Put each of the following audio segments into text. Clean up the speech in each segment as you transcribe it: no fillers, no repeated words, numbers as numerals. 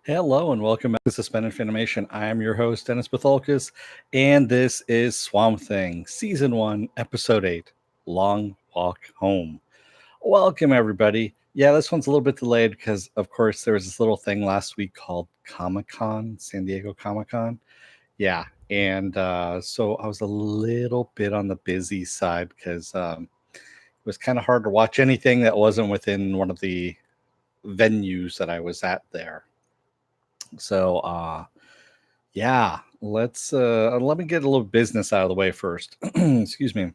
Hello and welcome back to Suspended Animation. I am your host, Dennis Batholkus, and this is Swamp Thing, Season 1, Episode 8, Long Walk Home. Welcome, everybody. Yeah, this one's a little bit delayed because, of course, there was this little thing last week called Comic-Con, San Diego Comic-Con. Yeah, and so I was a little bit on the busy side because it was kind of hard to watch anything that wasn't within one of the venues that I was at there. So, yeah, let me get a little business out of the way first. Excuse me.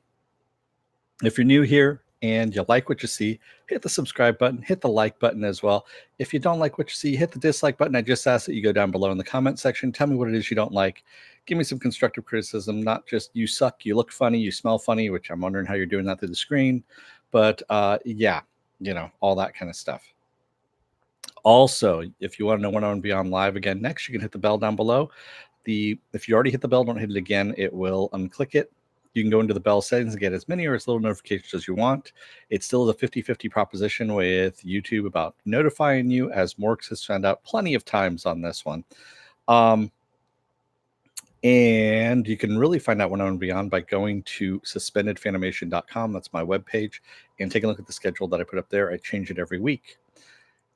If you're new here and you like what you see, hit the subscribe button, hit the like button as well. If you don't like what you see, hit the dislike button. I just ask that you go down below in the comment section. Tell me what it is you don't like. Give me some constructive criticism, not just you suck, you look funny, you smell funny, which I'm wondering how you're doing that through the screen. But yeah, all that kind of stuff. Also, if you want to know when I'm going to be on live again next, you can hit the bell down below. If you already hit the bell, don't hit it again. It will unclick it. You can go into the bell settings and get as many or as little notifications as you want. It still is a 50-50 proposition with YouTube about notifying you, as Morks has found out plenty of times on this one. And you can really find out when I'm going to be on by going to suspendedfanimation.com. That's my webpage. And take a look at the schedule that I put up there. I change it every week.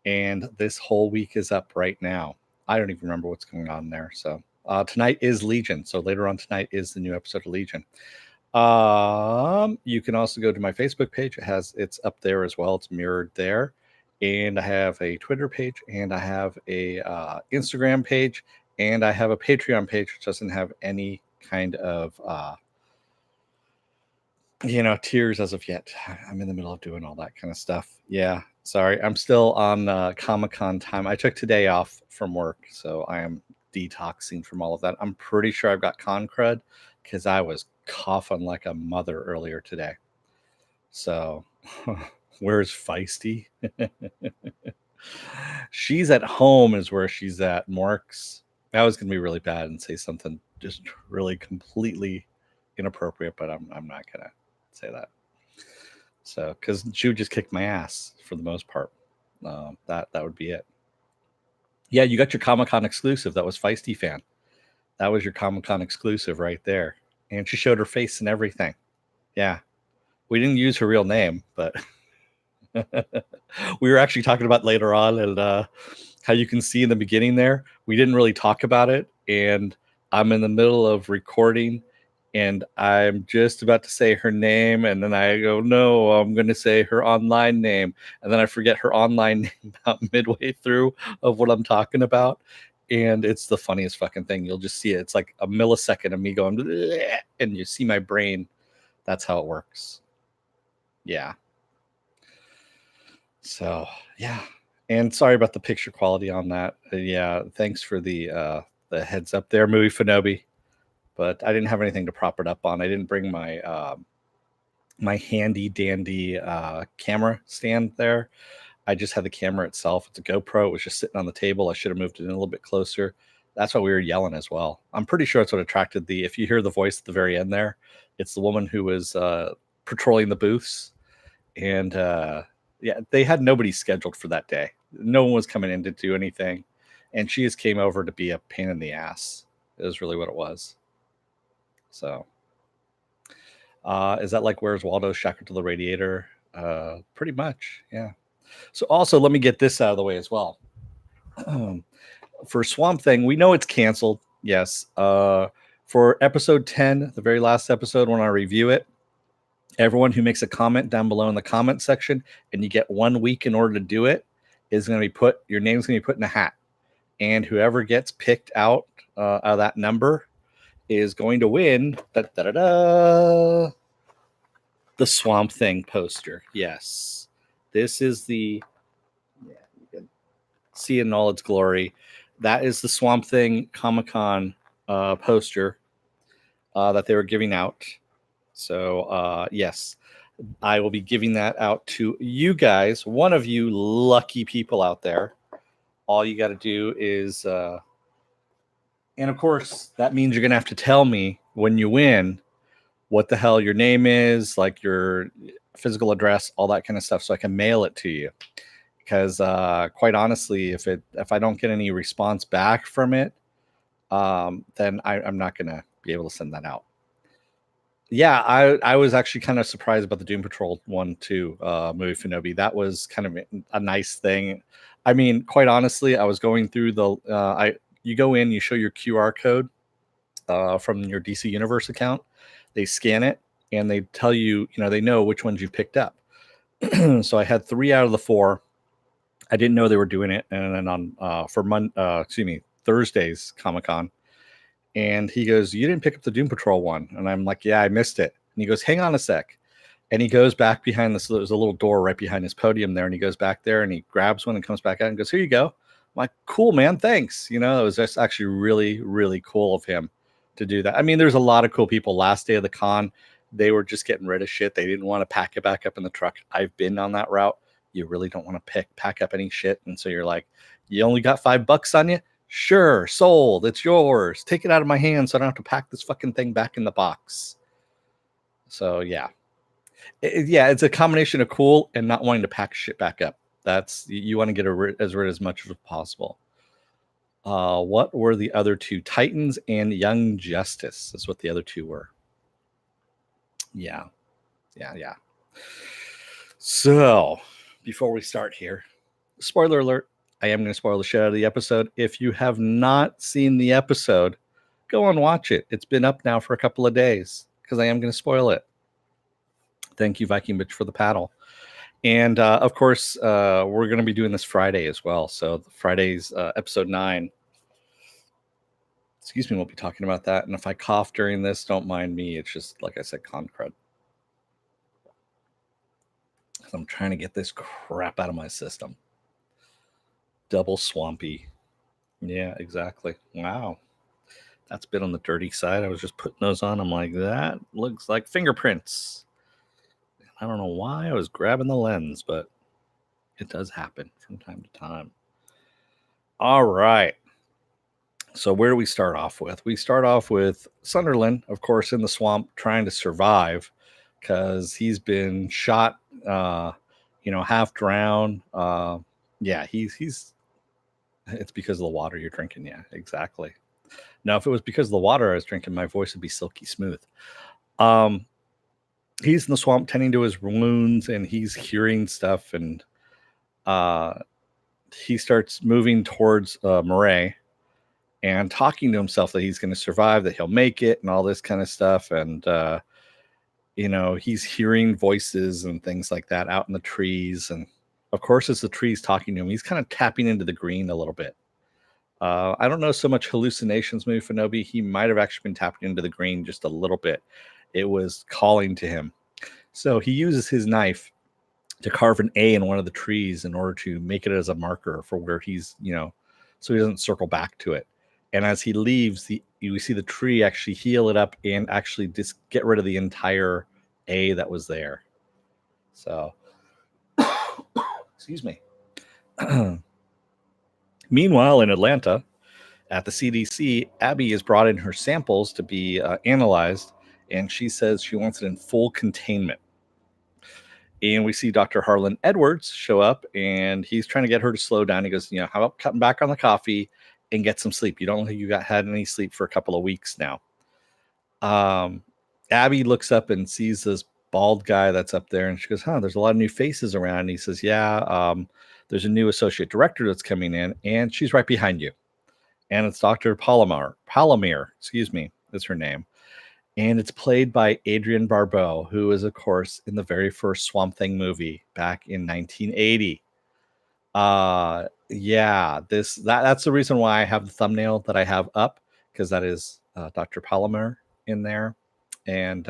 And this whole week is up right now. I don't even remember what's going on there. So tonight is Legion. So later on tonight is the new episode of Legion. You can also go to my Facebook page. It's up there as well. It's mirrored there. And I have a Twitter page, and I have a Instagram page, and I have a Patreon page, which doesn't have any kind of tiers as of yet. I'm in the middle of doing all that kind of stuff. Yeah, sorry. I'm still on Comic-Con time. I took today off from work, so I am detoxing from all of that. I'm pretty sure I've got con crud because I was coughing like a mother earlier today. So, where's Feisty? She's at home is where she's at. Morks. I was going to be really bad and say something just really completely inappropriate, but I'm not going to say that. So, because she would just kick my ass for the most part. That would be it. Yeah, you got your Comic-Con exclusive. That was Feisty Fan. That was your Comic-Con exclusive right there. And she showed her face and everything. Yeah. We didn't use her real name, but we were actually talking about later on, and how you can see in the beginning there, we didn't really talk about it. And I'm in the middle of recording, and I'm just about to say her name, and then I go, no, I'm going to say her online name. And then I forget her online name about midway through of what I'm talking about. And it's the funniest fucking thing. You'll just see it. It's like a millisecond of me going, bleh, and you see my brain. That's how it works. Yeah. So, yeah. And sorry about the picture quality on that. Yeah, thanks for the heads up there, Movie Fanobi. But I didn't have anything to prop it up on. I didn't bring my my handy dandy camera stand there. I just had the camera itself. It's a GoPro. It was just sitting on the table. I should have moved it in a little bit closer. That's why we were yelling as well. I'm pretty sure that's what attracted if you hear the voice at the very end there, it's the woman who was patrolling the booths. And yeah, they had nobody scheduled for that day. No one was coming in to do anything. And she just came over to be a pain in the ass. It was really what it was. So, is that like Where's Waldo, Shackled to the Radiator? Pretty much, yeah. So also, let me get this out of the way as well. For Swamp Thing, we know it's canceled. Yes. For episode 10, the very last episode, when I review it, everyone who makes a comment down below in the comment section, and you get 1 week in order to do it, is going to be your name's going to be put in a hat. And whoever gets picked out of that number is going to win the Swamp Thing poster. Yes. This is you can see it in all its glory. That is the Swamp Thing Comic-Con poster that they were giving out. So, yes, I will be giving that out to you guys. One of you lucky people out there. All you got to do is, and of course, that means you're going to have to tell me when you win what the hell your name is, like your physical address, all that kind of stuff, so I can mail it to you. because quite honestly, if I don't get any response back from it, then I'm not gonna be able to send that out. Yeah, I was actually kind of surprised about the Doom Patrol one too, movie Finobi. That was kind of a nice thing. I mean, quite honestly, I was going through the I you go in, you show your QR code from your DC Universe account. They scan it and they tell you, they know which ones you've picked up. So I had 3 out of the 4. I didn't know they were doing it, and then on Thursday's Comic Con, and he goes, "You didn't pick up the Doom Patrol one," and I'm like, "Yeah, I missed it." And he goes, "Hang on a sec," and he goes back behind this. There's a little door right behind his podium there, and he goes back there and he grabs one and comes back out and goes, "Here you go." I'm like, "Cool, man, thanks." It was just actually really, really cool of him to do that. I mean, there's a lot of cool people. Last day of the con, they were just getting rid of shit. They didn't want to pack it back up in the truck. I've been on that route. You really don't want to pack up any shit, and so you're like, "You only got $5 on you? Sure, sold. It's yours. Take it out of my hands so I don't have to pack this fucking thing back in the box." So yeah, it's a combination of cool and not wanting to pack shit back up. That's you want to get rid as much as possible. What were the other two? Titans and Young Justice is what the other two were. Yeah. So before we start here, spoiler alert. I am going to spoil the shit out of the episode. If you have not seen the episode, go and watch it. It's been up now for a couple of days because I am going to spoil it. Thank you, Viking Bitch, for the paddle. And of course, we're going to be doing this Friday as well. So Friday's episode 9. Excuse me, we'll be talking about that. And if I cough during this, don't mind me. It's just, like I said, con crud. I'm trying to get this crap out of my system. Double swampy. Yeah, exactly. Wow. That's a bit on the dirty side. I was just putting those on. I'm like, that looks like fingerprints. I don't know why I was grabbing the lens, but it does happen from time to time. All right. So where do we start off with? We start off with Sunderland, of course, in the swamp trying to survive because he's been shot, half drowned. Yeah, he's it's because of the water you're drinking. Yeah, exactly. Now, if it was because of the water I was drinking, my voice would be silky smooth. He's in the swamp tending to his wounds, and he's hearing stuff, and he starts moving towards Murray and talking to himself that he's going to survive, that he'll make it, and all this kind of stuff. And he's hearing voices and things like that out in the trees, and of course, as the trees talking to him, he's kind of tapping into the green a little bit. I don't know so much hallucinations, maybe Finobi. He might have actually been tapping into the green just a little bit. It was calling to him. So he uses his knife to carve an A in one of the trees in order to make it as a marker for where he's, so he doesn't circle back to it. And as he leaves, you see the tree actually heal it up and actually just get rid of the entire A that was there. So, excuse me. Meanwhile, in Atlanta, at the CDC, Abby has brought in her samples to be analyzed, and she says she wants it in full containment. And we see Dr. Harlan Edwards show up, and he's trying to get her to slow down. He goes, how about cutting back on the coffee and get some sleep? You don't think you had any sleep for a couple of weeks now. Abby looks up and sees this bald guy that's up there, and she goes, there's a lot of new faces around. And he says, yeah, there's a new associate director that's coming in, and she's right behind you. And it's Dr. Palomir, is her name. And it's played by Adrienne Barbeau, who is, of course, in the very first Swamp Thing movie back in 1980. That's the reason why I have the thumbnail that I have up, because that is Dr. Palomir in there. And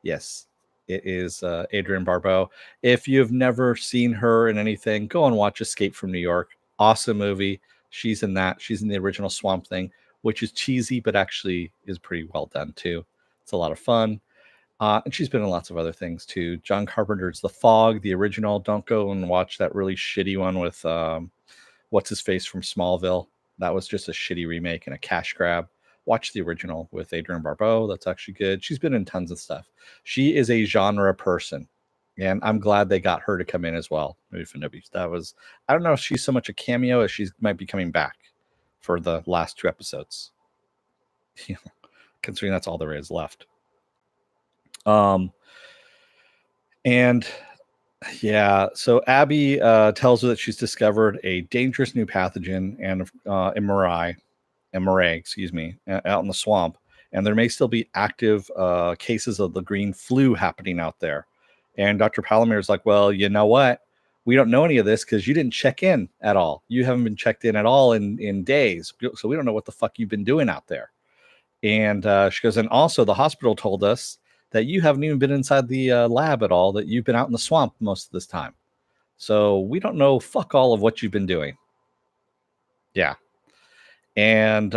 yes, it is Adrienne Barbeau. If you've never seen her in anything, go and watch Escape from New York. Awesome movie. She's in that. She's in the original Swamp Thing, which is cheesy, but actually is pretty well done too. It's a lot of fun. And she's been in lots of other things too. John Carpenter's The Fog, the original. Don't go and watch that really shitty one with what's his face from Smallville. That was just a shitty remake and a cash grab. Watch the original with Adrienne Barbeau. That's actually good. She's been in tons of stuff. She is a genre person. And I'm glad they got her to come in as well. That was, I don't know if she's so much a cameo as she might be coming back for the last 2 episodes. Considering that's all there is left. And yeah, so Abby tells her that she's discovered a dangerous new pathogen and MRI, excuse me, out in the swamp, and there may still be active cases of the green flu happening out there. And Dr. Palomar is like, well, you know what? We don't know any of this because you didn't check in at all. You haven't been checked in at all in days, so we don't know what the fuck you've been doing out there. And she goes, and also the hospital told us that you haven't even been inside the lab at all, that you've been out in the swamp most of this time. So we don't know fuck all of what you've been doing. Yeah. And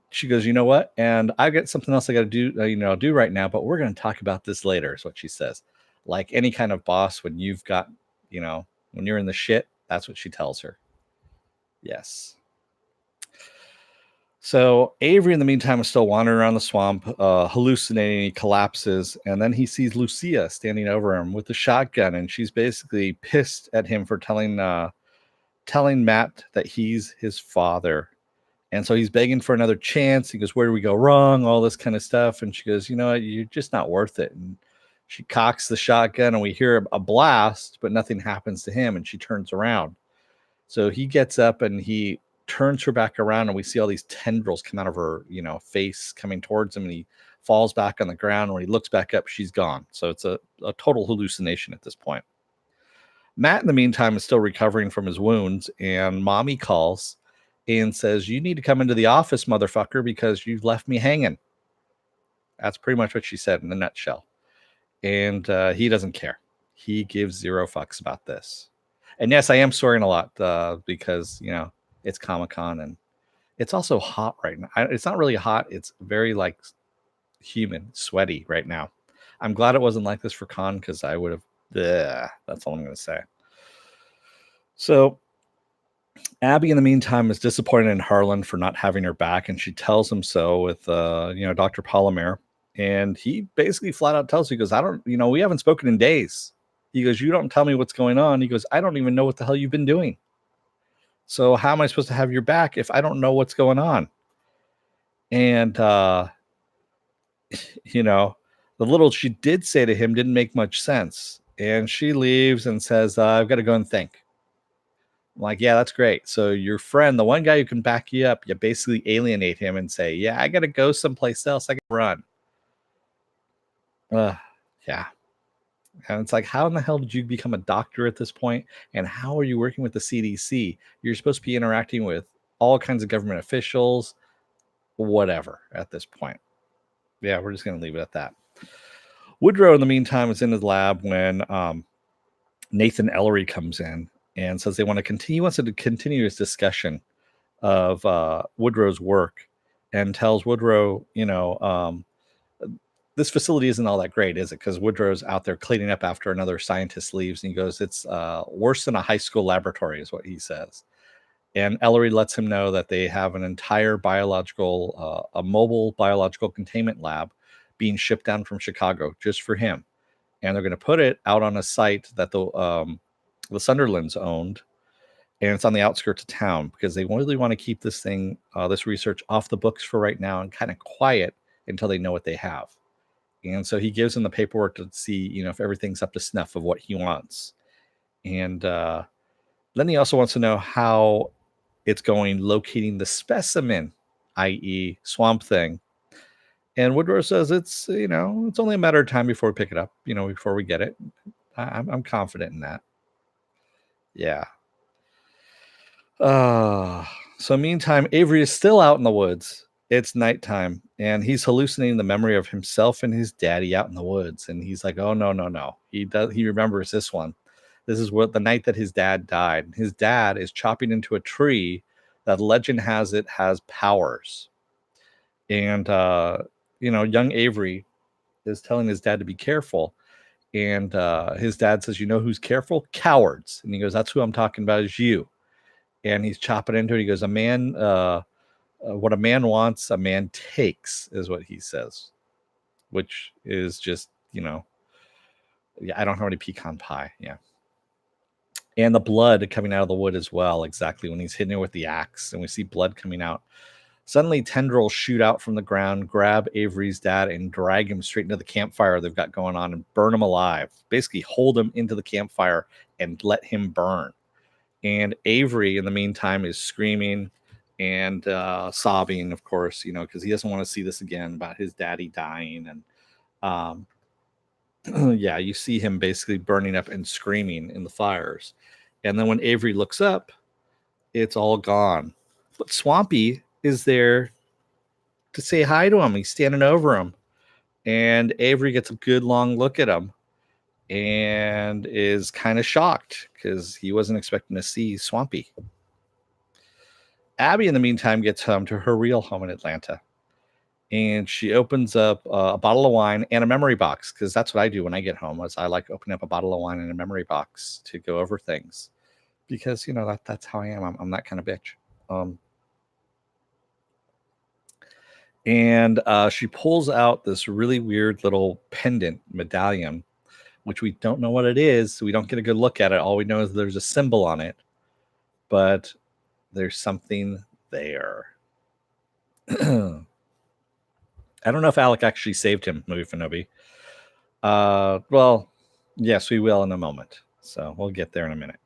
she goes, you know what? And I got something else I got to do, do right now, but we're going to talk about this later, is what she says. Like any kind of boss, when you've got, when you're in the shit, that's what she tells her. Yes. So Avery, in the meantime, is still wandering around the swamp, hallucinating. He collapses, and then he sees Lucia standing over him with a shotgun, and she's basically pissed at him for telling Matt that he's his father. And so he's begging for another chance. He goes, where do we go wrong? All this kind of stuff. And she goes, you know what? You're just not worth it. And she cocks the shotgun, and we hear a blast, but nothing happens to him. And she turns around. So he gets up and he turns her back around, and we see all these tendrils come out of her, face coming towards him. And he falls back on the ground. When he looks back up, she's gone. So it's a total hallucination at this point. Matt, in the meantime, is still recovering from his wounds, and Mommy calls and says, you need to come into the office, motherfucker, because you've left me hanging. That's pretty much what she said in a nutshell. And he doesn't care. He gives zero fucks about this. And yes, I am swearing a lot because, it's Comic-Con, and it's also hot right now. It's not really hot. It's very like humid, sweaty right now. I'm glad it wasn't like this for con, because I would have, that's all I'm going to say. So Abby, in the meantime, is disappointed in Harlan for not having her back, and she tells him so with, Dr. Palomar. And he basically flat out tells her, he goes, I don't, we haven't spoken in days. He goes, you don't tell me what's going on. He goes, I don't even know what the hell you've been doing. So how am I supposed to have your back if I don't know what's going on? And, the little she did say to him didn't make much sense. And she leaves and says, I've got to go and think. I'm like, yeah, that's great. So your friend, the one guy who can back you up, you basically alienate him and say, yeah, I got to go someplace else. I got to run. Yeah. And it's like, how in the hell did you become a doctor at this point? And how are you working with the CDC? You're supposed to be interacting with all kinds of government officials, whatever, at this point. Yeah, we're just going to leave it at that. Woodrow, in the meantime, is in his lab when Nathan Ellery comes in and says they want to continue. He wants to continue his discussion of Woodrow's work, and tells Woodrow, this facility isn't all that great, is it? Because Woodrow's out there cleaning up after another scientist leaves, and he goes, it's worse than a high school laboratory, is what he says. And Ellery lets him know that they have an entire a mobile biological containment lab being shipped down from Chicago just for him. And they're going to put it out on a site that the Sunderlands owned, and it's on the outskirts of town, because they really want to keep this thing, this research, off the books for right now and kind of quiet until they know what they have. And so he gives him the paperwork to see, if everything's up to snuff of what he wants. And then he also wants to know how it's going locating the specimen, i.e. Swamp Thing. And Woodrow says it's only a matter of time before we pick it up, before we get it. I'm confident in that. Yeah. So meantime, Avery is still out in the woods. It's nighttime, and he's hallucinating the memory of himself and his daddy out in the woods. And he's like, oh, no. He remembers this one. This is what the night that his dad died. His dad is chopping into a tree that legend has it has powers. And, young Avery is telling his dad to be careful. And his dad says, who's careful? Cowards. And he goes, that's who I'm talking about, is you. And he's chopping into it. He goes, a man, what a man wants, a man takes, is what he says, which is just, Yeah, I don't have any pecan pie. Yeah. And the blood coming out of the wood as well, exactly when he's hitting it with the axe, and we see blood coming out. Suddenly, tendrils shoot out from the ground, grab Avery's dad, and drag him straight into the campfire they've got going on and burn him alive. Basically, hold him into the campfire and let him burn. And Avery, in the meantime, is screaming and sobbing, of course, because he doesn't want to see this again about his daddy dying. And yeah, you see him basically burning up and screaming in the fires. And then when Avery looks up, it's all gone. But Swampy is there to say hi to him. He's standing over him. And Avery gets a good long look at him and is kind of shocked because he wasn't expecting to see Swampy. Abby, in the meantime, gets home to her real home in Atlanta. And she opens up a bottle of wine and a memory box, because that's what I do when I get home. Is I like opening up a bottle of wine and a memory box to go over things, because that's how I am. I'm that kind of bitch. And she pulls out this really weird little pendant medallion, which we don't know what it is, so we don't get a good look at it. All we know is there's a symbol on it, but there's something there. I don't know if Alec actually saved him, Movie Fanobi. Well, yes, we will in a moment. So we'll get there in a minute.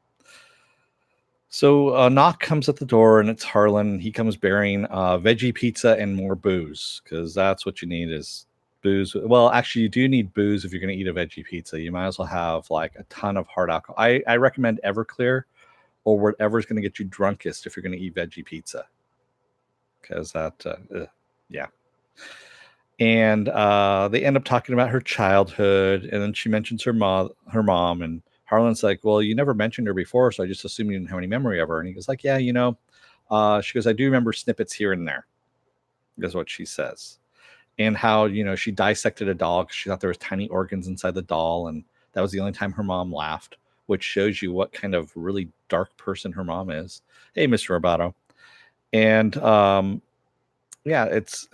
So a knock comes at the door, and it's Harlan. He comes bearing veggie pizza and more booze, because that's what you need is booze. Well, actually, you do need booze if you're going to eat a veggie pizza. You might as well have like a ton of hard alcohol. I recommend Everclear or whatever's going to get you drunkest if you're going to eat veggie pizza, because yeah. And they end up talking about her childhood, and then she mentions her mom, and Harlan's like, well, you never mentioned her before, so I just assumed you didn't have any memory of her. And he goes like, yeah, she goes, I do remember snippets here and there, is what she says. And how, she dissected a doll because she thought there was tiny organs inside the doll, and that was the only time her mom laughed, which shows you what kind of really dark person her mom is. Hey, Mr. Roboto. And yeah, it's,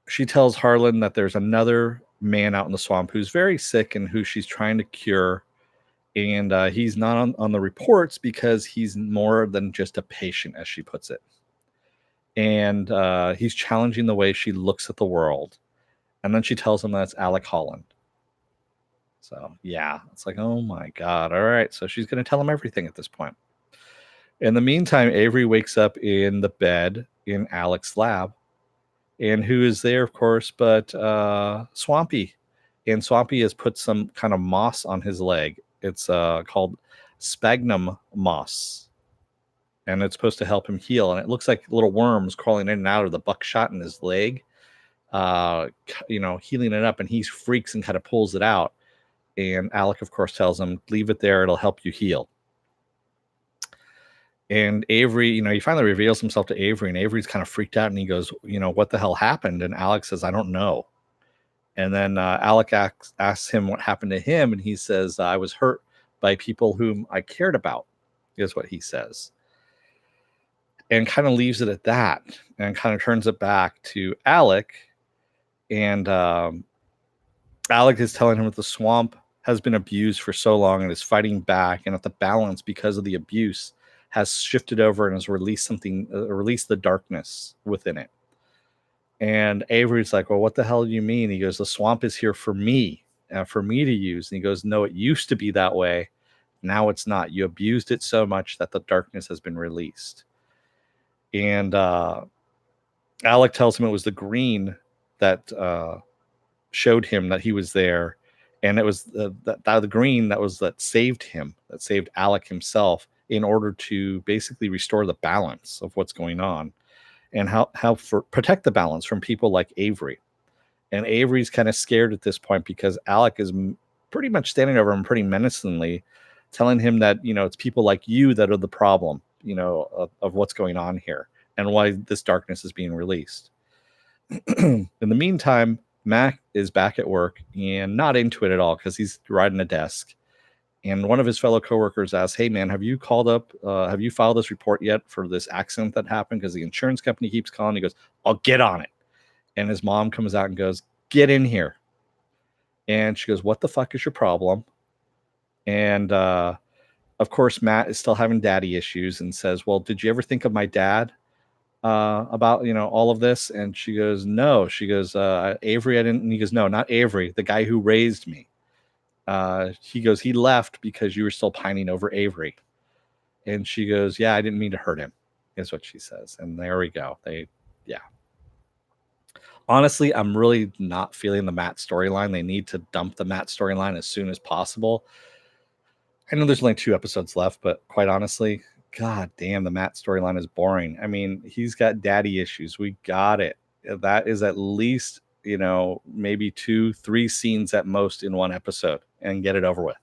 she tells Harlan that there's another man out in the swamp who's very sick and who she's trying to cure. And he's not on the reports because he's more than just a patient, as she puts it. And he's challenging the way she looks at the world. And then she tells him that it's Alec Holland. So, yeah, it's like, oh my God. All right. So she's going to tell him everything at this point. In the meantime, Avery wakes up in the bed in Alec's lab. And who is there, of course, but Swampy. And Swampy has put some kind of moss on his leg. It's called sphagnum moss. And it's supposed to help him heal. And it looks like little worms crawling in and out of the buckshot in his leg, healing it up. And he freaks and kind of pulls it out. And Alec, of course, tells him, leave it there. It'll help you heal. And Avery, he finally reveals himself to Avery, and Avery's kind of freaked out, and he goes, what the hell happened? And Alec says, I don't know. And then Alec asks him what happened to him, and he says, I was hurt by people whom I cared about, is what he says. And kind of leaves it at that, and kind of turns it back to Alec. And Alec is telling him that the swamp has been abused for so long and is fighting back, and that the balance, because of the abuse, has shifted over and has released the darkness within it. And Avery's like, well, what the hell do you mean? He goes, the swamp is here for me to use. And he goes, no, it used to be that way. Now it's not. You abused it so much that the darkness has been released. And Alec tells him it was the green that showed him that he was there. And it was the green that saved him, that saved Alec himself, in order to basically restore the balance of what's going on, and protect the balance from people like Avery. And Avery's kind of scared at this point because Alec is pretty much standing over him pretty menacingly, telling him that, it's people like you that are the problem, of what's going on here and why this darkness is being released. In the meantime, Mac is back at work and not into it at all because he's riding a desk. And one of his fellow coworkers asks, hey, man, have you filed this report yet for this accident that happened? Because the insurance company keeps calling. He goes, I'll get on it. And his mom comes out and goes, get in here. And she goes, "What the fuck is your problem?" And of course, Matt is still having daddy issues and says, "Well, did you ever think of my dad about all of this?" And she goes, "No." She goes, "Avery, I didn't." And he goes, "No, not Avery, the guy who raised me." He goes, "He left because you were still pining over Avery." And she goes, "Yeah, I didn't mean to hurt him," is what she says. And there we go. Yeah. Honestly, I'm really not feeling the Matt storyline. They need to dump the Matt storyline as soon as possible. I know there's only 2 episodes left, but quite honestly, god damn, the Matt storyline is boring. I mean, he's got daddy issues. We got it. That is at least, maybe 2, 3 scenes at most in one episode and get it over with.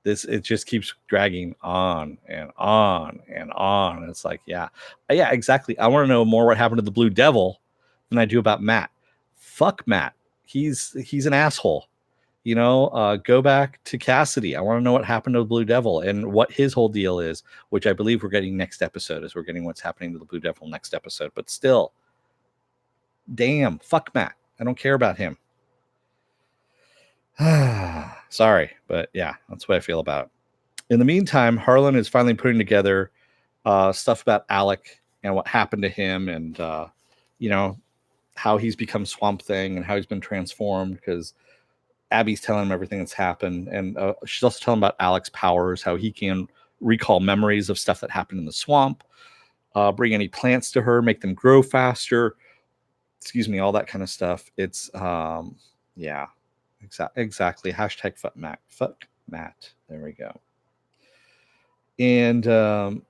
It just keeps dragging on and on and on. It's like, yeah, exactly. I want to know more what happened to the Blue Devil than I do about Matt. Fuck Matt. He's an asshole. Go back to Cassidy. I want to know what happened to the Blue Devil and what his whole deal is, which I believe we're getting next episode, as we're getting what's happening to the Blue Devil next episode. But still, damn, fuck Matt. I don't care about him. Sorry, but yeah, that's what I feel about it. In the meantime, Harlan is finally putting together stuff about Alec and what happened to him, and how he's become Swamp Thing and how he's been transformed, because Abby's telling him everything that's happened, and she's also telling him about Alec's powers, how he can recall memories of stuff that happened in the swamp, bring any plants to her, make them grow faster, all that kind of stuff. It's yeah, exactly. Hashtag fuck Matt. There we go. And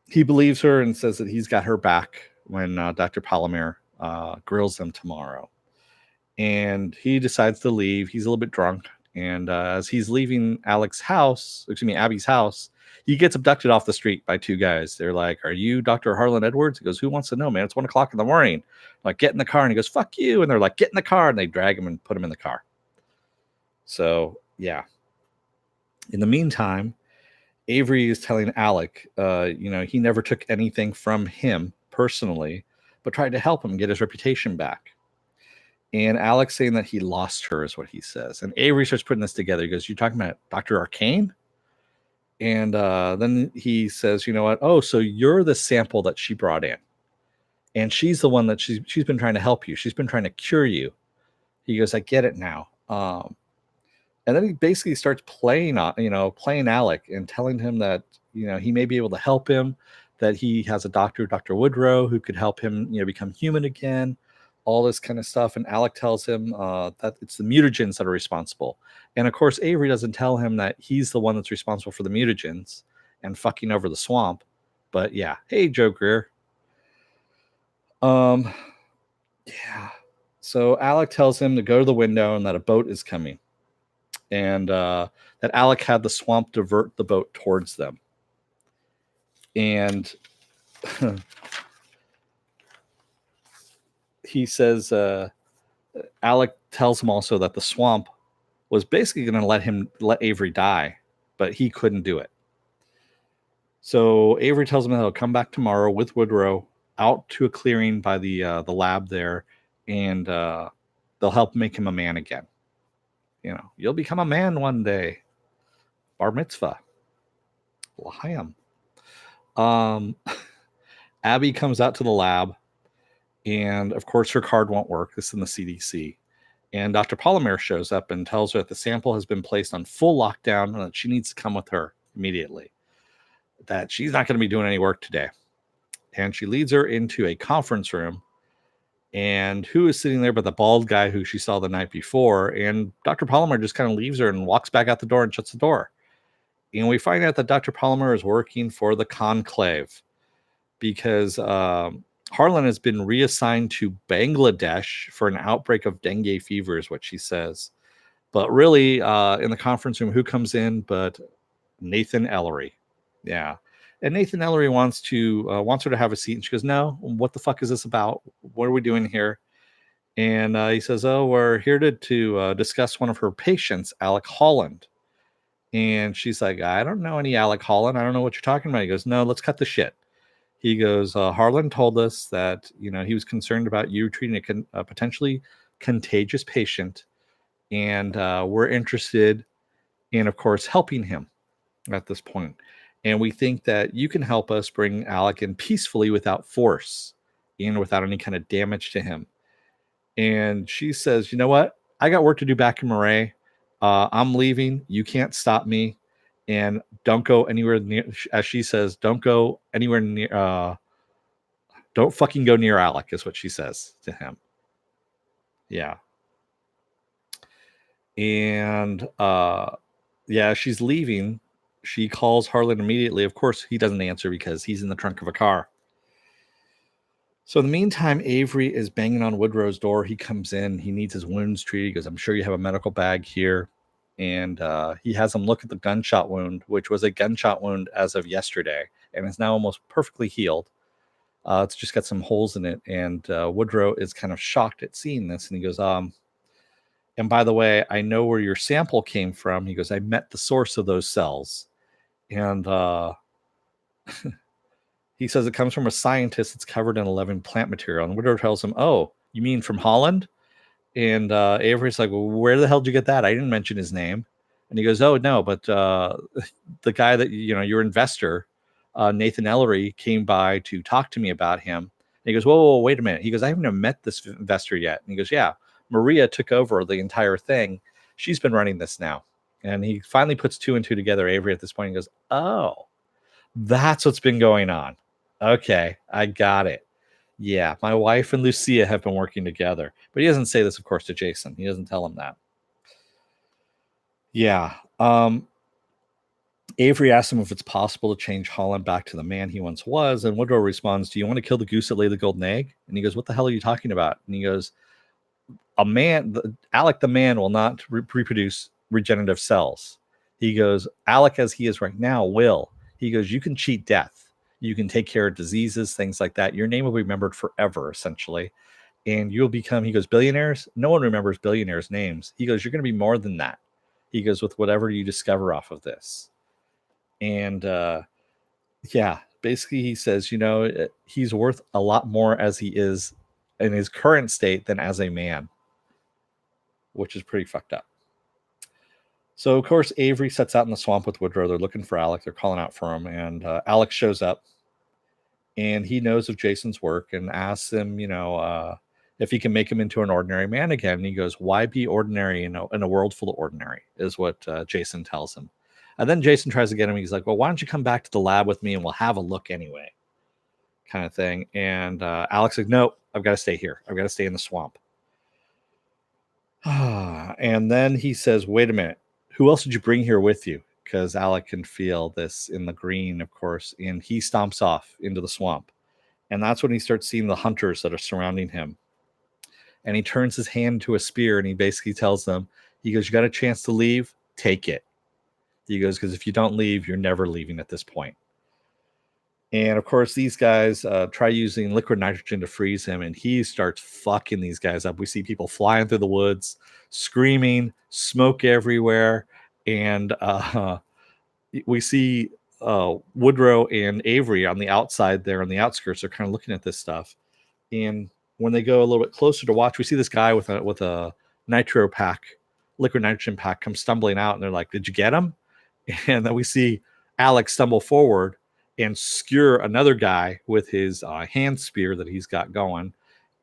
he believes her and says that he's got her back when Dr. Palomar grills them tomorrow. And he decides to leave. He's a little bit drunk. And as he's leaving Abby's house, he gets abducted off the street by 2 guys. They're like, "Are you Dr. Harlan Edwards?" He goes, "Who wants to know, man? It's 1 o'clock in the morning." Like, "Get in the car." And he goes, "Fuck you." And they're like, "Get in the car." And they drag him and put him in the car. So, yeah. In the meantime, Avery is telling Alec, he never took anything from him personally, but tried to help him get his reputation back. And Alex saying that he lost her is what he says. And Avery starts putting this together. He goes, "You're talking about Dr. Arcane?" And then he says, "You know what? Oh, so you're the sample that she brought in. And she's the one that she's been trying to help you. She's been trying to cure you." He goes, "I get it now." And then he basically starts playing Alec and telling him that, he may be able to help him, that he has a doctor, Dr. Woodrow, who could help him, become human again, all this kind of stuff. And Alec tells him that it's the mutagens that are responsible. And of course, Avery doesn't tell him that he's the one that's responsible for the mutagens and fucking over the swamp. But yeah, hey, Joe Greer. Yeah. So Alec tells him to go to the window and that a boat is coming. And that Alec had the swamp divert the boat towards them. And he says, Alec tells him also that the swamp was basically going to let Avery die, but he couldn't do it. So Avery tells him that he'll come back tomorrow with Woodrow out to a clearing by the lab there, and they'll help make him a man again. You'll become a man one day. Bar mitzvah. L'chaim. Abby comes out to the lab, and of course her card won't work. This is in the CDC. And Dr. Palomar shows up and tells her that the sample has been placed on full lockdown and that she needs to come with her immediately. That she's not going to be doing any work today. And she leads her into a conference room. And who is sitting there but the bald guy who she saw the night before? And Dr. Palomar just kind of leaves her and walks back out the door and shuts the door. And we find out that Dr. Palomar is working for the Conclave because Harlan has been reassigned to Bangladesh for an outbreak of dengue fever, is what she says. But really, in the conference room, who comes in but Nathan Ellery? Yeah. And Nathan Ellery wants her to have a seat. And she goes, "No, what the fuck is this about? What are we doing here?" And he says, "Oh, we're here to discuss one of her patients, Alec Holland." And she's like, "I don't know any Alec Holland. I don't know what you're talking about." He goes, "No, let's cut the shit." He goes, "Harlan told us that, he was concerned about you treating a potentially contagious patient and we're interested in, of course, helping him at this point. And we think that you can help us bring Alec in peacefully without force and without any kind of damage to him. And she says, you know what? I got work to do back in Murray. I'm leaving. You can't stop me. And don't go anywhere near, as she says, don't go anywhere near, don't fucking go near Alec, is what she says to him. Yeah. And yeah, she's leaving. She calls Harlan immediately. Of course, he doesn't answer because he's in the trunk of a car. So in the meantime, Avery is banging on Woodrow's door. He comes in. He needs his wounds treated. He goes, I'm sure you have a medical bag here. And he has him look at the gunshot wound, which was a gunshot wound as of yesterday and is now almost perfectly healed. It's just got some holes in it. And Woodrow is kind of shocked at seeing this. And he goes, and by the way, I know where your sample came from. He goes, I met the source of those cells. And he says it comes from a scientist that's covered in 11 plant material. And Woodrow tells him, oh, you mean from Holland? And Avery's like, well, where the hell did you get that? I didn't mention his name. And he goes, oh, no, but the guy that, your investor, Nathan Ellery, came by to talk to me about him. And he goes, whoa, wait a minute. He goes, I haven't even met this investor yet. And he goes, yeah, Maria took over the entire thing. She's been running this now. And he finally puts two and two together, Avery, at this point. And goes, oh, that's what's been going on. Okay, I got it. Yeah, my wife and Lucia have been working together. But he doesn't say this, of course, to Jason. He doesn't tell him that. Yeah. Avery asks him if it's possible to change Holland back to the man he once was. And Woodrow responds, do you want to kill the goose that laid the golden egg? And he goes, what the hell are you talking about? And he goes, Alec the man will not reproduce regenerative cells. He goes, Alec as he is right now will. He goes, you can cheat death. You can take care of diseases, things like that. Your name will be remembered forever, essentially. And you'll become, he goes, billionaires? No one remembers billionaires' names. He goes, you're going to be more than that. He goes, with whatever you discover off of this. And yeah, basically he says, he's worth a lot more as he is in his current state than as a man, which is pretty fucked up. So, of course, Avery sets out in the swamp with Woodrow. They're looking for Alec. They're calling out for him. And Alec shows up. And he knows of Jason's work and asks him, if he can make him into an ordinary man again. And he goes, why be ordinary in a world full of ordinary, is what Jason tells him. And then Jason tries to get him. He's like, well, why don't you come back to the lab with me and we'll have a look anyway, kind of thing. And Alec's like, no, I've got to stay here. I've got to stay in the swamp. And then he says, wait a minute. Who else did you bring here with you? Because Alec can feel this in the green, of course, and he stomps off into the swamp. And that's when he starts seeing the hunters that are surrounding him. And he turns his hand to a spear and he basically tells them, he goes, you got a chance to leave? Take it. He goes, because if you don't leave, you're never leaving at this point. And of course, these guys try using liquid nitrogen to freeze him, and he starts fucking these guys up. We see people flying through the woods, screaming, smoke everywhere, and we see Woodrow and Avery on the outside there on the outskirts are kind of looking at this stuff. And when they go a little bit closer to watch, we see this guy with a nitro pack, liquid nitrogen pack, come stumbling out, and they're like, "Did you get him?" And then we see Alex stumble forward and skewer another guy with his hand spear that he's got going.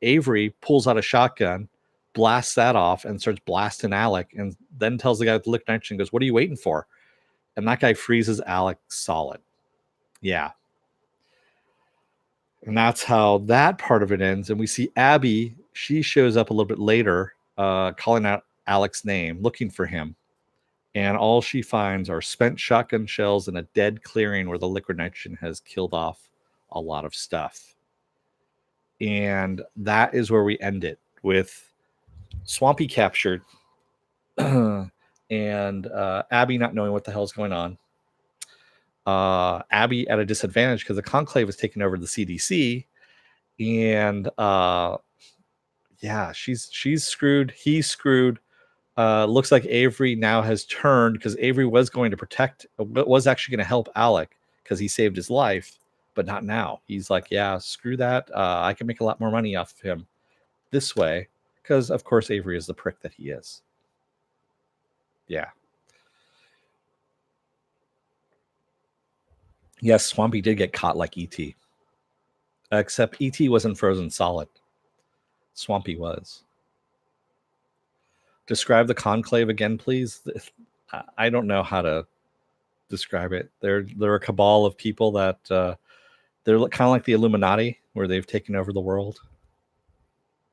Avery pulls out a shotgun, blasts that off, and starts blasting Alec, and then tells the guy with the liquid nitrogen, goes, what are you waiting for? And that guy freezes Alec solid. Yeah. And that's how that part of it ends. And we see Abby, she shows up a little bit later, calling out Alec's name, looking for him. And all she finds are spent shotgun shells in a dead clearing where the liquid nitrogen has killed off a lot of stuff. And that is where we end it, with Swampy captured and Abby not knowing what the hell's going on. Abby at a disadvantage because the Conclave has taken over the CDC. And yeah, she's screwed. He's screwed. Looks like Avery now has turned, because Avery was actually going to help Alec because he saved his life, but not now. He's like, yeah, screw that. I can make a lot more money off of him this way, because of course Avery is the prick that he is. Yeah. Yes, Swampy did get caught like E.T. Except E.T. wasn't frozen solid. Swampy was. Describe the conclave again, please. I don't know how to describe it. They're a cabal of people that they're kind of like the Illuminati, where they've taken over the world.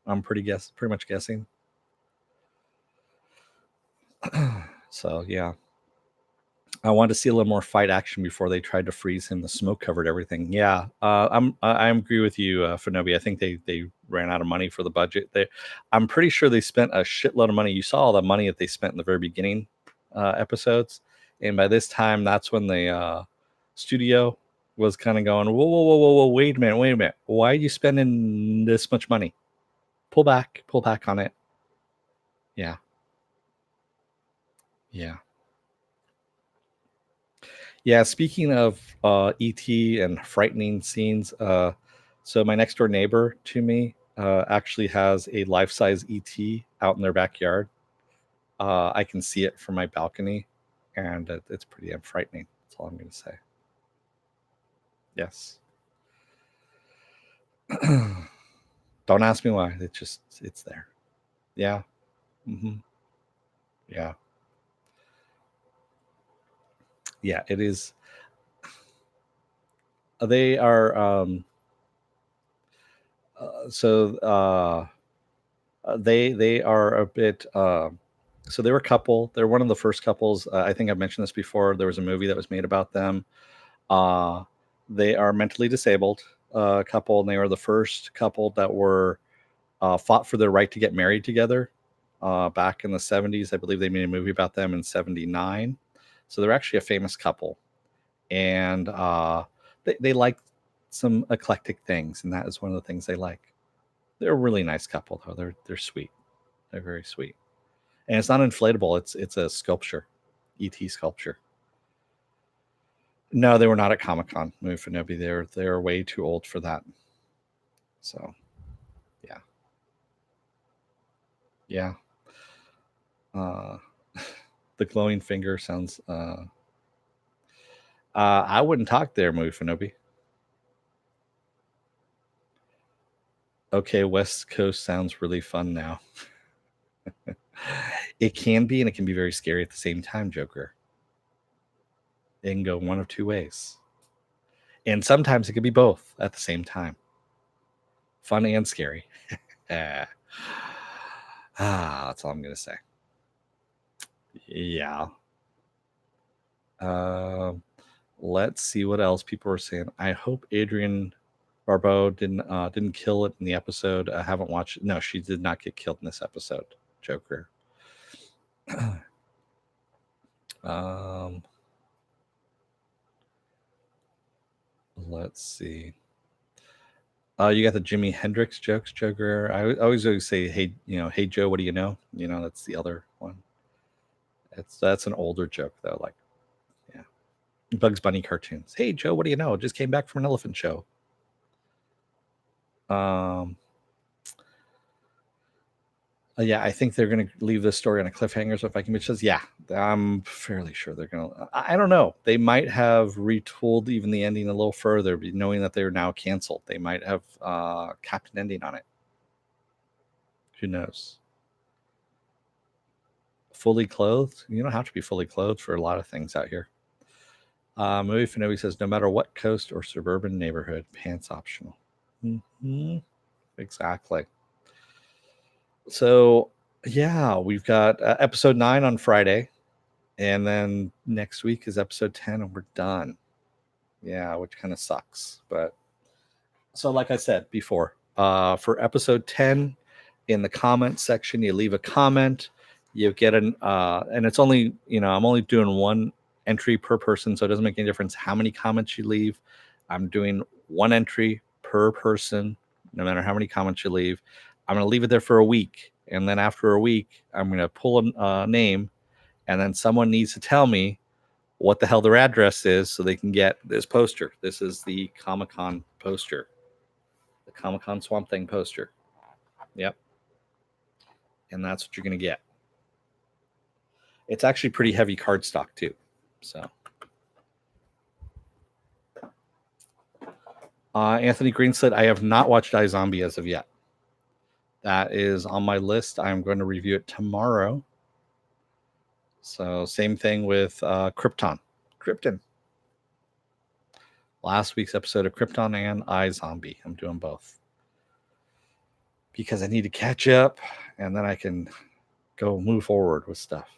I'm pretty much guessing. So yeah, I wanted to see a little more fight action before they tried to freeze him. The smoke covered everything. Yeah, I agree with you, Fenobi. I think they ran out of money for the budget. I'm pretty sure they spent a shitload of money. You saw all the money that they spent in the very beginning episodes, and by this time, that's when the studio was kind of going, whoa, wait a minute. Why are you spending this much money? Pull back on it. Yeah, yeah. Yeah, speaking of ET and frightening scenes, so my next door neighbor to me actually has a life size ET out in their backyard. I can see it from my balcony, and it's pretty frightening. That's all I'm going to say. Yes. Don't ask me why. It's there. Yeah. Hmm. Yeah. Yeah. It is. They are. So they are a bit. So they were a couple. They're one of the first couples. I think I've mentioned this before. There was a movie that was made about them. Uh, they are mentally disabled couple, and they were the first couple that were fought for their right to get married together back in the 70s. I believe they made a movie about them in 79. So they're actually a famous couple. And they like some eclectic things, and that is one of the things they like. They're a really nice couple, though. They're sweet. They're very sweet. And it's not inflatable. It's a sculpture, ET sculpture. No, they were not at Comic Con. Mufinobi, they're way too old for that. So, yeah, yeah. Uh, the glowing finger sounds. I wouldn't talk there, Mufinobi. Okay, West Coast sounds really fun now. It can be, and it can be very scary at the same time, Joker. It can go one of two ways. And sometimes it could be both at the same time. Fun and scary. That's all I'm going to say. Yeah. Let's see what else people are saying. I hope Adrienne Barbeau didn't kill it in the episode. I haven't watched it. No, she did not get killed in this episode. Joker. Let's see. You got the Jimi Hendrix jokes, Joker. I always say, hey, hey Joe, what do you know? That's the other one. That's an older joke though. Like, yeah, Bugs Bunny cartoons. Hey Joe, what do you know? Just came back from an elephant show. Yeah, I think they're going to leave this story on a cliffhanger. So if I can be says, yeah, I'm fairly sure they're going to. I don't know. They might have retooled even the ending a little further, knowing that they're now canceled. They might have capped an ending on it. Who knows? Fully clothed? You don't have to be fully clothed for a lot of things out here. Movie Finobi says, no matter what coast or suburban neighborhood, pants optional. Mm-hmm. Exactly. So, yeah, we've got episode 9 on Friday, and then next week is episode 10, and we're done. Yeah, which kind of sucks. But so, like I said before, for episode 10, in the comment section, you leave a comment, you get and it's only, I'm only doing one entry per person, so it doesn't make any difference how many comments you leave. I'm doing one entry per person, no matter how many comments you leave. I'm going to leave it there for a week, and then after a week, I'm going to pull a name, and then someone needs to tell me what the hell their address is so they can get this poster. This is the Comic-Con poster, the Comic-Con Swamp Thing poster. Yep. And that's what you're going to get. It's actually pretty heavy cardstock too. So, Anthony Green said, I have not watched iZombie as of yet. That is on my list. I'm going to review it tomorrow. So, same thing with Krypton. Last week's episode of Krypton and iZombie. I'm doing both because I need to catch up, and then I can go move forward with stuff.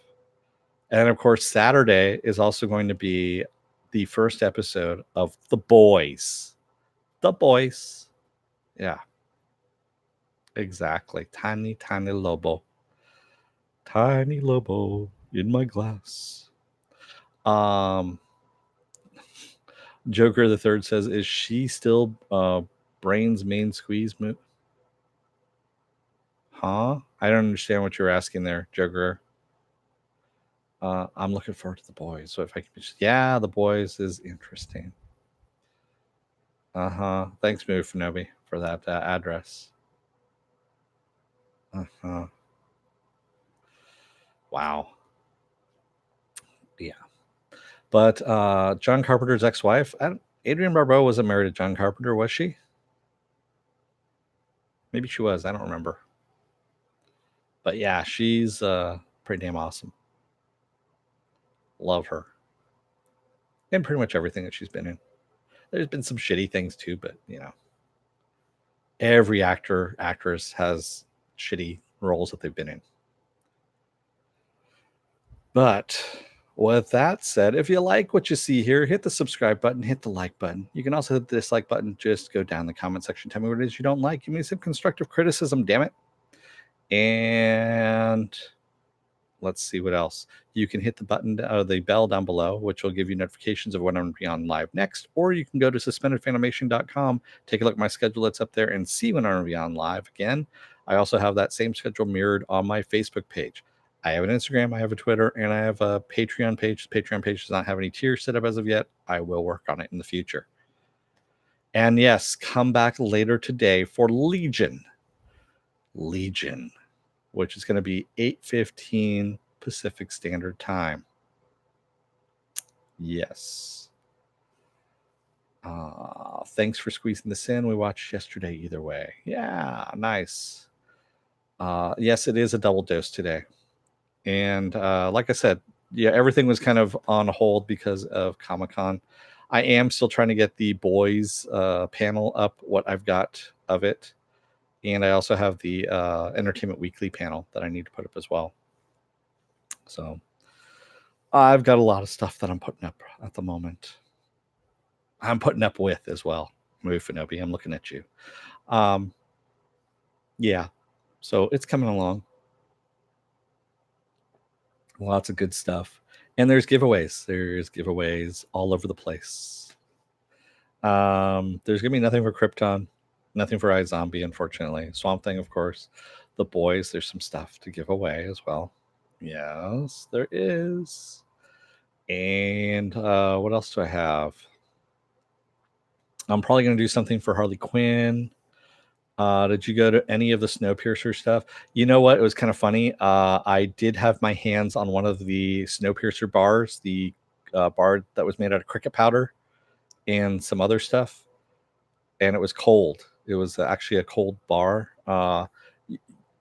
And of course, Saturday is also going to be the first episode of The Boys. The Boys. Yeah. Exactly. Tiny, tiny Lobo. Tiny Lobo in my glass. Joker the Third says, is she still Brain's main squeeze move? Huh? I don't understand what you're asking there, Joker. I'm looking forward to The Boys. So if I can just, yeah, The Boys is interesting. Thanks, Move Nobi, for that address. Wow. Yeah. But John Carpenter's ex-wife, Adrienne Barbeau wasn't married to John Carpenter, was she? Maybe she was. I don't remember. But yeah, she's pretty damn awesome. Love her. And pretty much everything that she's been in. There's been some shitty things too, but you know, every actress has shitty roles that they've been in. But with that said, if you like what you see here, hit the subscribe button, hit the like button. You can also hit the dislike button. Just go down in the comment section. Tell me what it is you don't like. Give me some constructive criticism, damn it. And let's see what else. You can hit the button, the bell down below, which will give you notifications of when I'm going to be on live next. Or you can go to suspendedfanimation.com, take a look at my schedule that's up there, and see when I'm going to be on live again. I also have that same schedule mirrored on my Facebook page. I have an Instagram, I have a Twitter, and I have a Patreon page. The Patreon page does not have any tiers set up as of yet. I will work on it in the future. And yes, come back later today for Legion, which is going to be 8:15 Pacific Standard Time. Yes. Thanks for squeezing this in. We watched yesterday either way. Yeah, nice. Yes, it is a double dose today. And like I said, yeah, everything was kind of on hold because of Comic-Con. I am still trying to get the Boys panel up, what I've got of it. And I also have the Entertainment Weekly panel that I need to put up as well. So I've got a lot of stuff that I'm putting up at the moment. I'm putting up with as well. Move Finobi, I'm looking at you. Yeah, so it's coming along. Lots of good stuff. And there's giveaways. There's giveaways all over the place. There's going to be nothing for Krypton, nothing for iZombie, unfortunately. Swamp Thing, of course. The Boys, there's some stuff to give away as well. Yes, there is. And what else do I have? I'm probably going to do something for Harley Quinn. Did you go to any of the Snowpiercer stuff? You know what? It was kind of funny. I did have my hands on one of the Snowpiercer bars, the bar that was made out of cricket powder and some other stuff. And it was cold. It was actually a cold bar.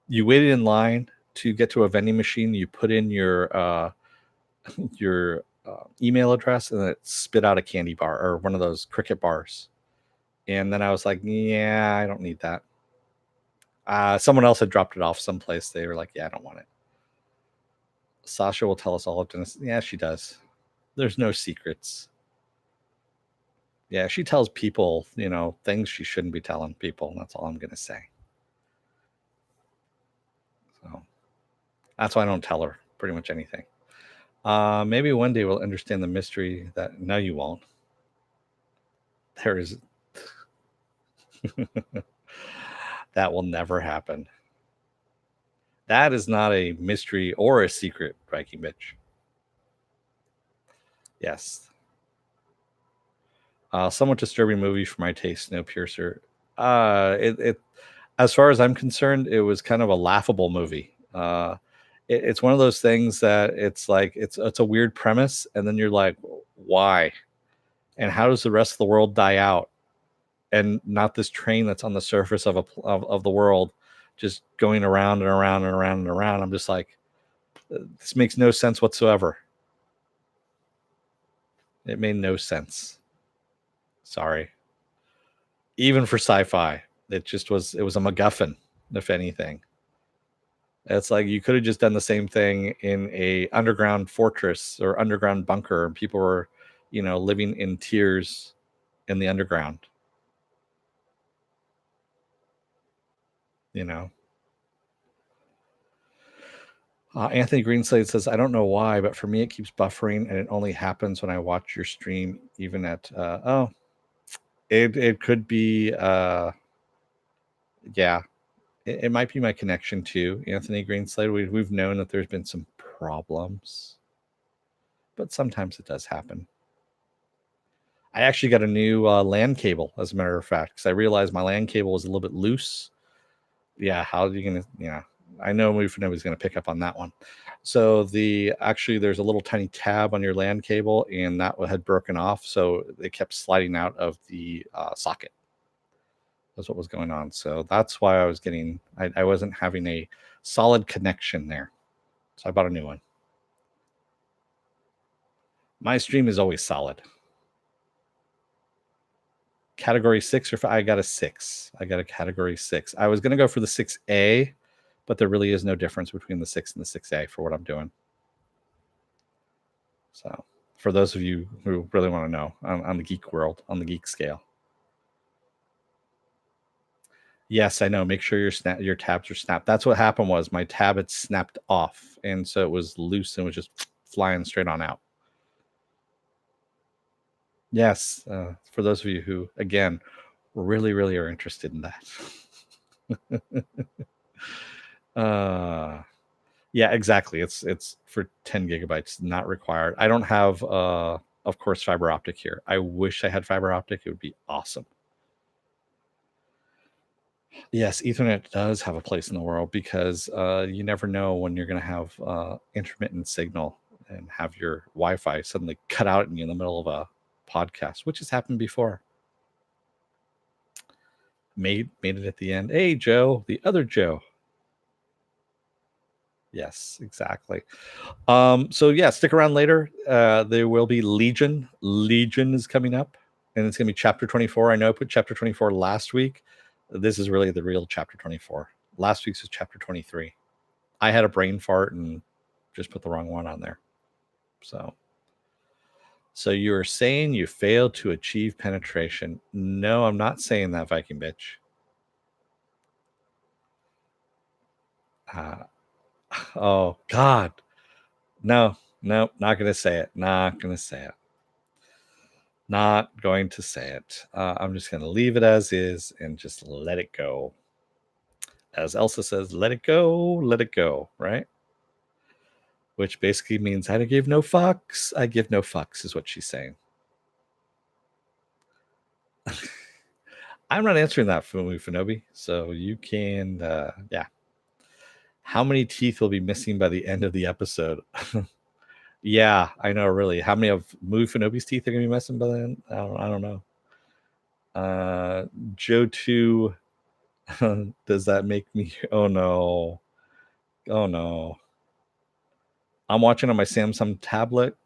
You waited in line to get to a vending machine. You put in your email address, and it spit out a candy bar or one of those cricket bars. And then I was like, yeah, I don't need that. Someone else had dropped it off someplace. They were like, yeah, I don't want it. Sasha will tell us all of Dennis. Yeah, she does. There's no secrets. Yeah, she tells people, things she shouldn't be telling people. That's all I'm going to say. So that's why I don't tell her pretty much anything. Maybe one day we'll understand the mystery that, no, you won't. There is... That will never happen. That is not a mystery or a secret, Viking bitch. Yes. Somewhat disturbing movie for my taste, Snowpiercer. It as far as I'm concerned, it was kind of a laughable movie. it's one of those things that it's like it's a weird premise, and then you're like, why? And how does the rest of the world die out? And not this train that's on the surface of the world, just going around and around and around and around. I'm just like, this makes no sense whatsoever. It made no sense. Sorry. Even for sci-fi, it was a MacGuffin, if anything. It's like you could have just done the same thing in a underground fortress or underground bunker, and people were, living in tears in the underground. Anthony Greenslade says, I don't know why, but for me it keeps buffering, and it only happens when I watch your stream, even at it could be yeah. It might be my connection too, Anthony Greenslade. We've known that there's been some problems, but sometimes it does happen. I actually got a new LAN cable, as a matter of fact, because I realized my LAN cable was a little bit loose. Yeah, how are you gonna? Yeah, I know nobody's gonna pick up on that one. So there's a little tiny tab on your LAN cable, and that had broken off, so it kept sliding out of the socket. That's what was going on. So that's why I wasn't having a solid connection there. So I bought a new one. My stream is always solid. Category 6 or 5? I got a 6. I got a category 6. I was going to go for the 6A, but there really is no difference between the 6 and the 6A for what I'm doing. So for those of you who really want to know, on the geek world, on the geek scale. Yes, I know. Make sure your tabs are snapped. That's what happened. Was my tab had snapped off, and so it was loose and was just flying straight on out. Yes, for those of you who, again, really, really are interested in that. Yeah, exactly. It's for 10 gigabytes, not required. I don't have, of course, fiber optic here. I wish I had fiber optic. It would be awesome. Yes, Ethernet does have a place in the world, because you never know when you're going to have intermittent signal and have your Wi-Fi suddenly cut out in the middle of a podcast, which has happened before. Made it at the end. Hey, Joe, the other Joe. Yes, exactly. So yeah, stick around later. There will be Legion. Legion is coming up, and it's gonna be chapter 24. I know I put chapter 24 last week. This is really the real chapter 24. Last week's was chapter 23. I had a brain fart and just put the wrong one on there. So you are saying you failed to achieve penetration? No, I'm not saying that, Viking bitch. Oh God, no, not gonna say it. Not gonna say it. Not going to say it. I'm just gonna leave it as is and just let it go. As Elsa says, let it go, right? Which basically means I give no fucks. I give no fucks is what she's saying. I'm not answering that, Funobi. So you can, yeah. How many teeth will be missing by the end of the episode? Yeah, I know, really. How many of Funobi's teeth are going to be missing by then? I don't know. Joe 2, does that make me? Oh no. I'm watching on my Samsung tablet,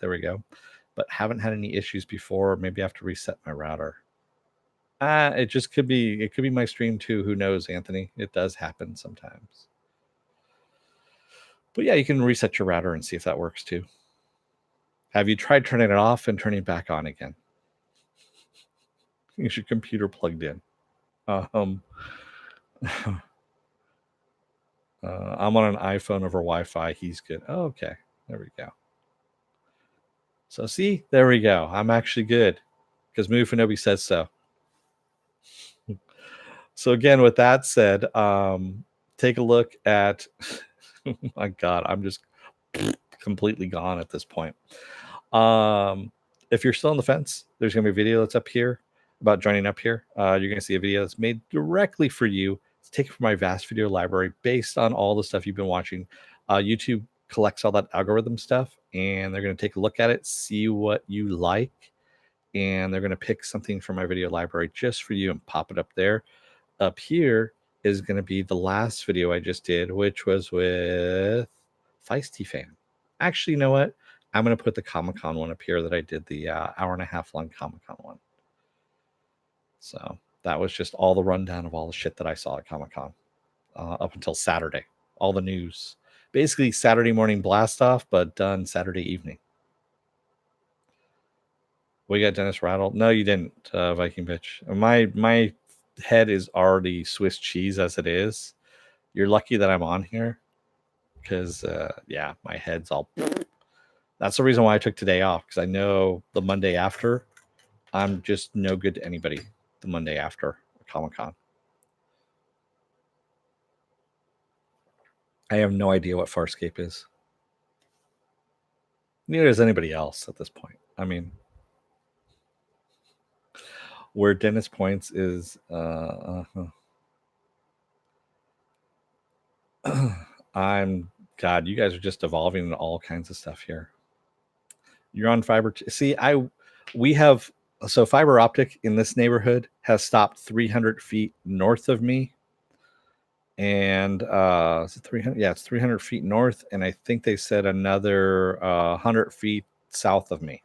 there we go. But haven't had any issues before. Maybe I have to reset my router. It just could be. It could be my stream too. Who knows, Anthony? It does happen sometimes. But yeah, you can reset your router and see if that works too. Have you tried turning it off and turning it back on again? Is your computer plugged in? I'm on an iPhone over Wi-Fi. He's good. Oh, okay. There we go. So see, there we go. I'm actually good because Mufinobi says so. So again, with that said, take a look at. Oh my God, I'm just completely gone at this point. If you're still on the fence, there's going to be a video that's up here about joining up here. You're going to see a video that's made directly for you. take it from my vast video library based on all the stuff you've been watching. YouTube collects all that algorithm stuff, and they're going to take a look at it, see what you like, and they're going to pick something from my video library just for you and pop it up there. Up here is going to be the last video I just did, which was with Feisty Fan. Actually, you know what? I'm going to put the Comic-Con one up here that I did, the hour and a half long Comic-Con one. So that was just all the rundown of all the shit that I saw at Comic-Con up until Saturday. All the news. Basically Saturday morning blast off, but done Saturday evening. We got Dennis rattled. No, you didn't, Viking bitch. My head is already Swiss cheese as it is. You're lucky that I'm on here because, yeah, my head's all. That's the reason why I took today off, because I know the Monday after, I'm just no good to anybody. The Monday after Comic-Con. I have no idea what Farscape is. Neither does anybody else at this point. I mean, where Dennis points is God, you guys are just evolving into all kinds of stuff here. You're on fiber. We have, so fiber optic in this neighborhood has stopped 300 feet north of me. And is it 300? Yeah, it's 300 feet north. And I think they said another 100 feet south of me.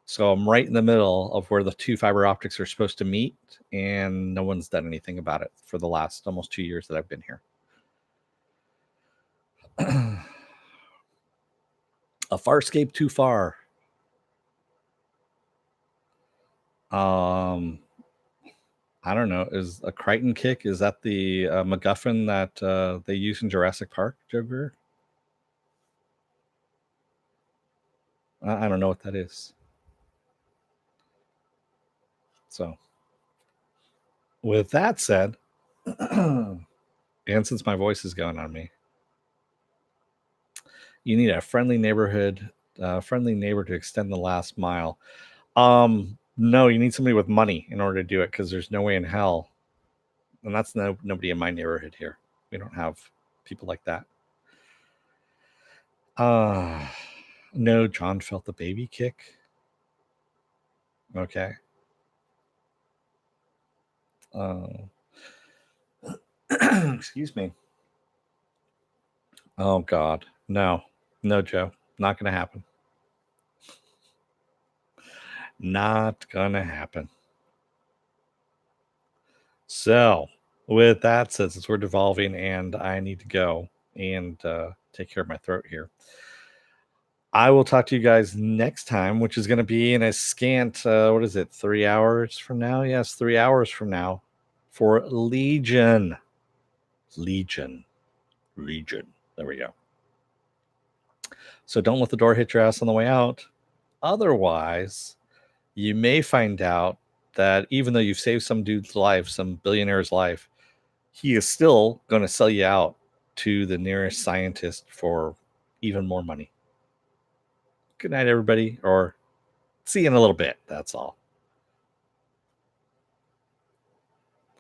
So I'm right in the middle of where the two fiber optics are supposed to meet, and no one's done anything about it for the last almost 2 years that I've been here. A Farscape too far. I don't know. Is a Crichton kick? Is that the MacGuffin that they use in Jurassic Park, Joe Greer? I don't know what that is. So, with that said, and since my voice is going on me, you need a friendly neighborhood, friendly neighbor to extend the last mile. No, you need somebody with money in order to do it, because there's no way in hell, and that's nobody in my neighborhood here. We don't have people like that. No, John felt the baby kick. Okay. Excuse me. Oh God, no, Joe, not gonna happen. Not gonna happen. So, with that said, since we're devolving and I need to go and take care of my throat here, I will talk to you guys next time, which is going to be in a scant, 3 hours from now? Yes, 3 hours from now for Legion. Legion. There we go. So don't let the door hit your ass on the way out. Otherwise, you may find out that even though you've saved some dude's life, some billionaire's life, he is still going to sell you out to the nearest scientist for even more money. Good night, everybody, or see you in a little bit. That's all.